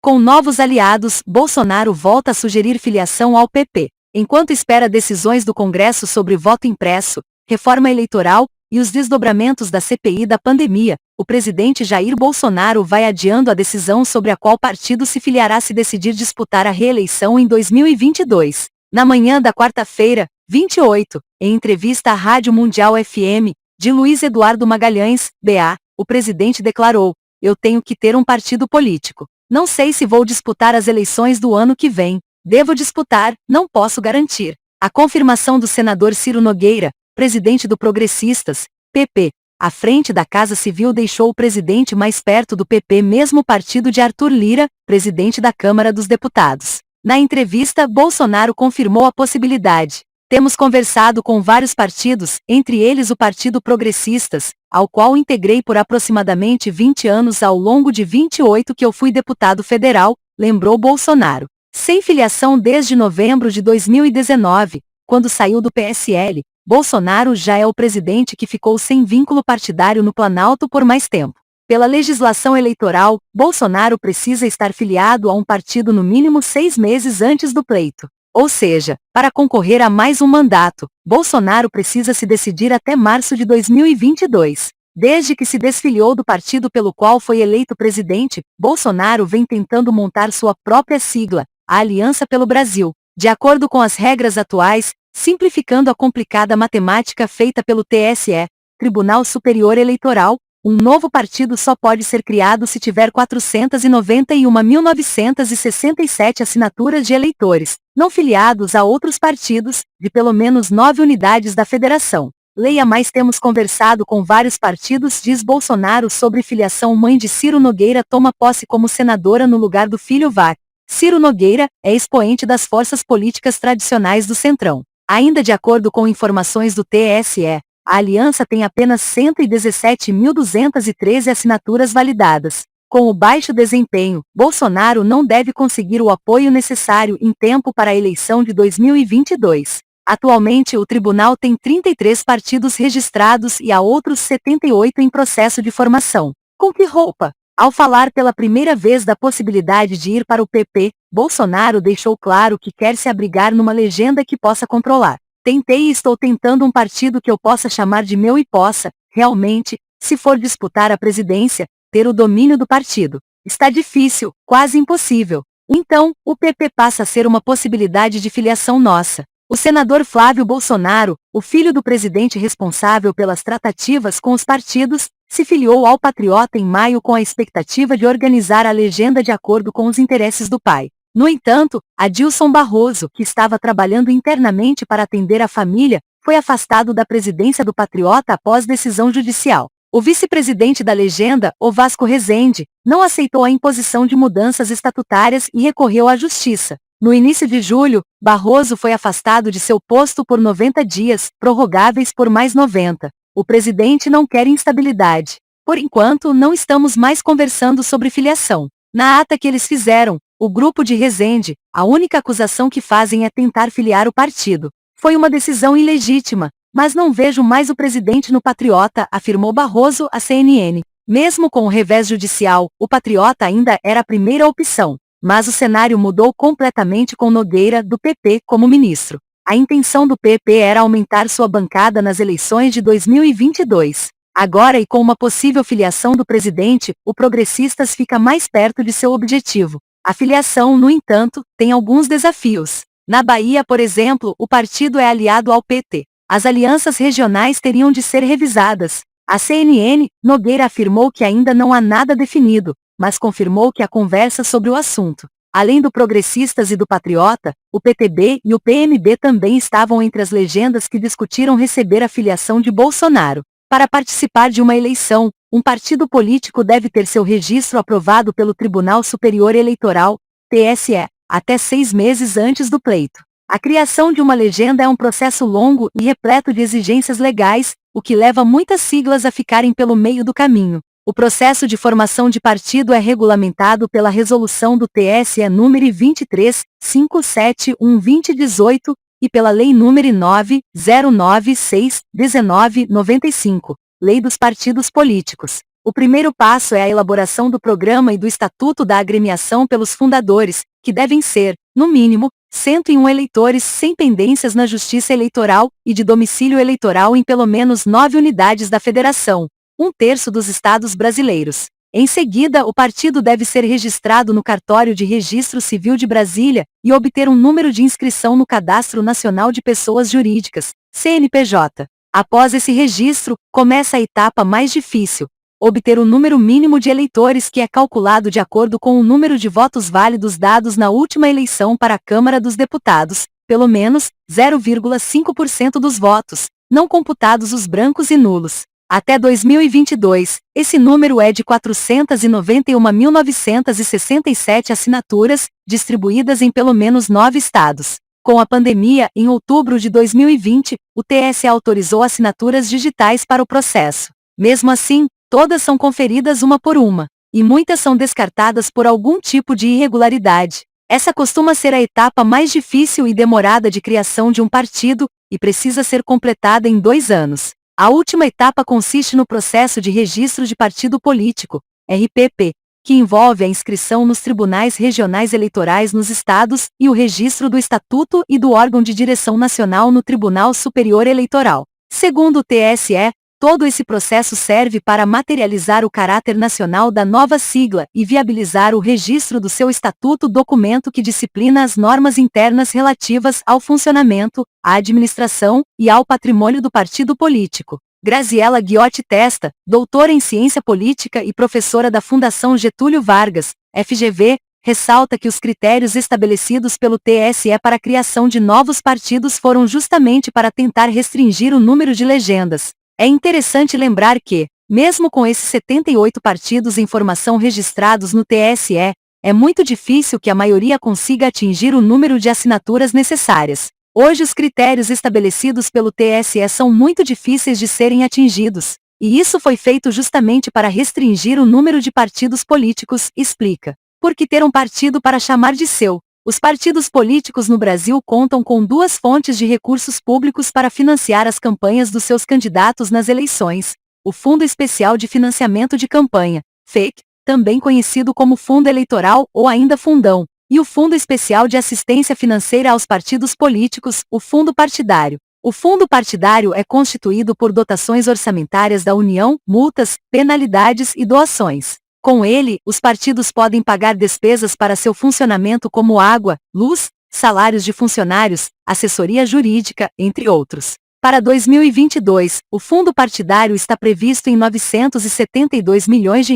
Com novos aliados, Bolsonaro volta a sugerir filiação ao PP. Enquanto espera decisões do Congresso sobre voto impresso, reforma eleitoral e os desdobramentos da CPI da pandemia, o presidente Jair Bolsonaro vai adiando a decisão sobre a qual partido se filiará se decidir disputar a reeleição em 2022. Na manhã da quarta-feira, 28, em entrevista à Rádio Mundial FM, de Luiz Eduardo Magalhães, BA, o presidente declarou: "Eu tenho que ter um partido político. Não sei se vou disputar as eleições do ano que vem. Devo disputar, não posso garantir." A confirmação do senador Ciro Nogueira, presidente do Progressistas, PP, à frente da Casa Civil deixou o presidente mais perto do PP, mesmo partido de Arthur Lira, presidente da Câmara dos Deputados. Na entrevista, Bolsonaro confirmou a possibilidade. "Temos conversado com vários partidos, entre eles o Partido Progressistas, ao qual integrei por aproximadamente 20 anos ao longo de 28 que eu fui deputado federal", lembrou Bolsonaro. Sem filiação desde novembro de 2019, quando saiu do PSL, Bolsonaro já é o presidente que ficou sem vínculo partidário no Planalto por mais tempo. Pela legislação eleitoral, Bolsonaro precisa estar filiado a um partido no mínimo 6 meses antes do pleito. Ou seja, para concorrer a mais um mandato, Bolsonaro precisa se decidir até março de 2022. Desde que se desfiliou do partido pelo qual foi eleito presidente, Bolsonaro vem tentando montar sua própria sigla, a Aliança pelo Brasil. De acordo com as regras atuais, simplificando a complicada matemática feita pelo TSE, Tribunal Superior Eleitoral, um novo partido só pode ser criado se tiver 491.967 assinaturas de eleitores, não filiados a outros partidos, de pelo menos 9 unidades da federação. Leia mais. "Temos conversado com vários partidos", diz Bolsonaro sobre filiação. Mãe de Ciro Nogueira toma posse como senadora no lugar do filho VAR. Ciro Nogueira é expoente das forças políticas tradicionais do Centrão. Ainda de acordo com informações do TSE, a aliança tem apenas 117.213 assinaturas validadas. Com o baixo desempenho, Bolsonaro não deve conseguir o apoio necessário em tempo para a eleição de 2022. Atualmente, o tribunal tem 33 partidos registrados e há outros 78 em processo de formação. Com que roupa? Ao falar pela primeira vez da possibilidade de ir para o PP, Bolsonaro deixou claro que quer se abrigar numa legenda que possa controlar. "Tentei e estou tentando um partido que eu possa chamar de meu e possa, realmente, se for disputar a presidência, ter o domínio do partido. Está difícil, quase impossível. Então, o PP passa a ser uma possibilidade de filiação nossa." O senador Flávio Bolsonaro, o filho do presidente responsável pelas tratativas com os partidos, se filiou ao Patriota em maio com a expectativa de organizar a legenda de acordo com os interesses do pai. No entanto, Adilson Barroso, que estava trabalhando internamente para atender a família, foi afastado da presidência do Patriota após decisão judicial. O vice-presidente da legenda, o Vasco Rezende, não aceitou a imposição de mudanças estatutárias e recorreu à justiça. No início de julho, Barroso foi afastado de seu posto por 90 dias, prorrogáveis por mais 90. O presidente não quer instabilidade. "Por enquanto, não estamos mais conversando sobre filiação. Na ata que eles fizeram, o grupo de Rezende, a única acusação que fazem é tentar filiar o partido. Foi uma decisão ilegítima, mas não vejo mais o presidente no Patriota", afirmou Barroso à CNN. Mesmo com o revés judicial, o Patriota ainda era a primeira opção. Mas o cenário mudou completamente com Nogueira, do PP, como ministro. A intenção do PP era aumentar sua bancada nas eleições de 2022. Agora, e com uma possível filiação do presidente, o Progressistas fica mais perto de seu objetivo. A filiação, no entanto, tem alguns desafios. Na Bahia, por exemplo, o partido é aliado ao PT. As alianças regionais teriam de ser revisadas. A CNN, Nogueira afirmou que ainda não há nada definido, mas confirmou que há conversa sobre o assunto. Além do Progressistas e do Patriota, o PTB e o PMB também estavam entre as legendas que discutiram receber a filiação de Bolsonaro. Para participar de uma eleição, um partido político deve ter seu registro aprovado pelo Tribunal Superior Eleitoral, TSE, até 6 meses antes do pleito. A criação de uma legenda é um processo longo e repleto de exigências legais, o que leva muitas siglas a ficarem pelo meio do caminho. O processo de formação de partido é regulamentado pela Resolução do TSE nº 23.571/2018 e pela Lei nº 9.096/1995, Lei dos Partidos Políticos. O primeiro passo é a elaboração do programa e do estatuto da agremiação pelos fundadores, que devem ser, no mínimo, 101 eleitores sem pendências na Justiça Eleitoral e de domicílio eleitoral em pelo menos 9 unidades da Federação, um terço dos estados brasileiros. Em seguida, o partido deve ser registrado no Cartório de Registro Civil de Brasília e obter um número de inscrição no Cadastro Nacional de Pessoas Jurídicas, CNPJ. Após esse registro, começa a etapa mais difícil: obter o número mínimo de eleitores, que é calculado de acordo com o número de votos válidos dados na última eleição para a Câmara dos Deputados, pelo menos 0,5% dos votos, não computados os brancos e nulos. Até 2022, esse número é de 491.967 assinaturas, distribuídas em pelo menos 9 estados. Com a pandemia, em outubro de 2020, o TSE autorizou assinaturas digitais para o processo. Mesmo assim, todas são conferidas uma por uma, e muitas são descartadas por algum tipo de irregularidade. Essa costuma ser a etapa mais difícil e demorada de criação de um partido, e precisa ser completada em 2 anos. A última etapa consiste no processo de registro de partido político, RPP, que envolve a inscrição nos tribunais regionais eleitorais nos estados e o registro do estatuto e do órgão de direção nacional no Tribunal Superior Eleitoral. Segundo o TSE, todo esse processo serve para materializar o caráter nacional da nova sigla e viabilizar o registro do seu estatuto, documento que disciplina as normas internas relativas ao funcionamento, à administração e ao patrimônio do partido político. Graziela Ghiotti Testa, doutora em ciência política e professora da Fundação Getúlio Vargas, FGV, ressalta que os critérios estabelecidos pelo TSE para a criação de novos partidos foram justamente para tentar restringir o número de legendas. É interessante lembrar que, mesmo com esses 78 partidos em formação registrados no TSE, é muito difícil que a maioria consiga atingir o número de assinaturas necessárias. Hoje os critérios estabelecidos pelo TSE são muito difíceis de serem atingidos, e isso foi feito justamente para restringir o número de partidos políticos, explica. Por que ter um partido para chamar de seu? Os partidos políticos no Brasil contam com 2 fontes de recursos públicos para financiar as campanhas dos seus candidatos nas eleições: o Fundo Especial de Financiamento de Campanha, FEC, também conhecido como Fundo Eleitoral ou ainda Fundão, e o Fundo Especial de Assistência Financeira aos Partidos Políticos, o Fundo Partidário. O fundo partidário é constituído por dotações orçamentárias da União, multas, penalidades e doações. Com ele, os partidos podem pagar despesas para seu funcionamento como água, luz, salários de funcionários, assessoria jurídica, entre outros. Para 2022, o fundo partidário está previsto em R$ 972 milhões,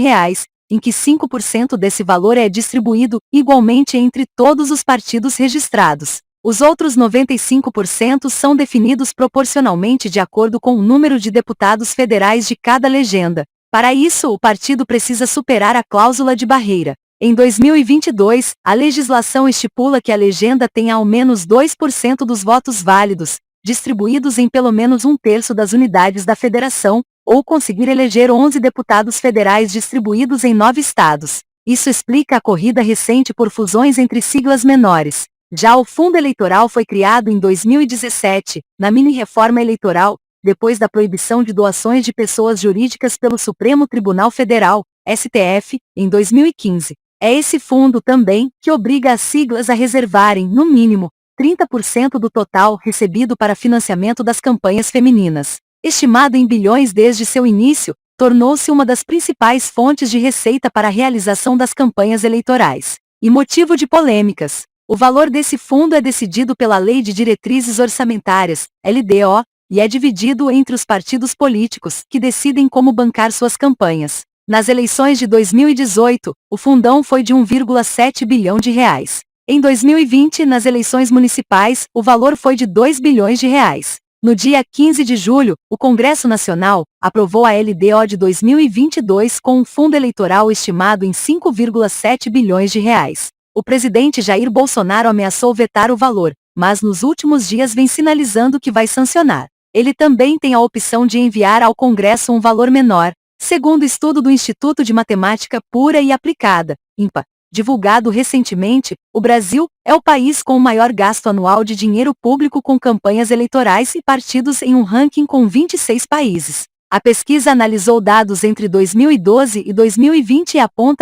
em que 5% desse valor é distribuído igualmente entre todos os partidos registrados. Os outros 95% são definidos proporcionalmente de acordo com o número de deputados federais de cada legenda. Para isso, o partido precisa superar a cláusula de barreira. Em 2022, a legislação estipula que a legenda tenha ao menos 2% dos votos válidos, distribuídos em pelo menos um terço das unidades da federação, ou conseguir eleger 11 deputados federais distribuídos em 9 estados. Isso explica a corrida recente por fusões entre siglas menores. Já o Fundo Eleitoral foi criado em 2017, na mini-reforma eleitoral, depois da proibição de doações de pessoas jurídicas pelo Supremo Tribunal Federal, STF, em 2015. É esse fundo também que obriga as siglas a reservarem, no mínimo, 30% do total recebido para financiamento das campanhas femininas. Estimado em bilhões desde seu início, tornou-se uma das principais fontes de receita para a realização das campanhas eleitorais. E motivo de polêmicas. O valor desse fundo é decidido pela Lei de Diretrizes Orçamentárias, LDO, e é dividido entre os partidos políticos, que decidem como bancar suas campanhas. Nas eleições de 2018, o fundão foi de 1,7 bilhão de reais. Em 2020, nas eleições municipais, o valor foi de 2 bilhões de reais. No dia 15 de julho, o Congresso Nacional aprovou a LDO de 2022 com um fundo eleitoral estimado em 5,7 bilhões de reais. O presidente Jair Bolsonaro ameaçou vetar o valor, mas nos últimos dias vem sinalizando que vai sancionar. Ele também tem a opção de enviar ao Congresso um valor menor, segundo estudo do Instituto de Matemática Pura e Aplicada, INPA, divulgado recentemente. O Brasil é o país com o maior gasto anual de dinheiro público com campanhas eleitorais e partidos em um ranking com 26 países. A pesquisa analisou dados entre 2012 e 2020 e aponta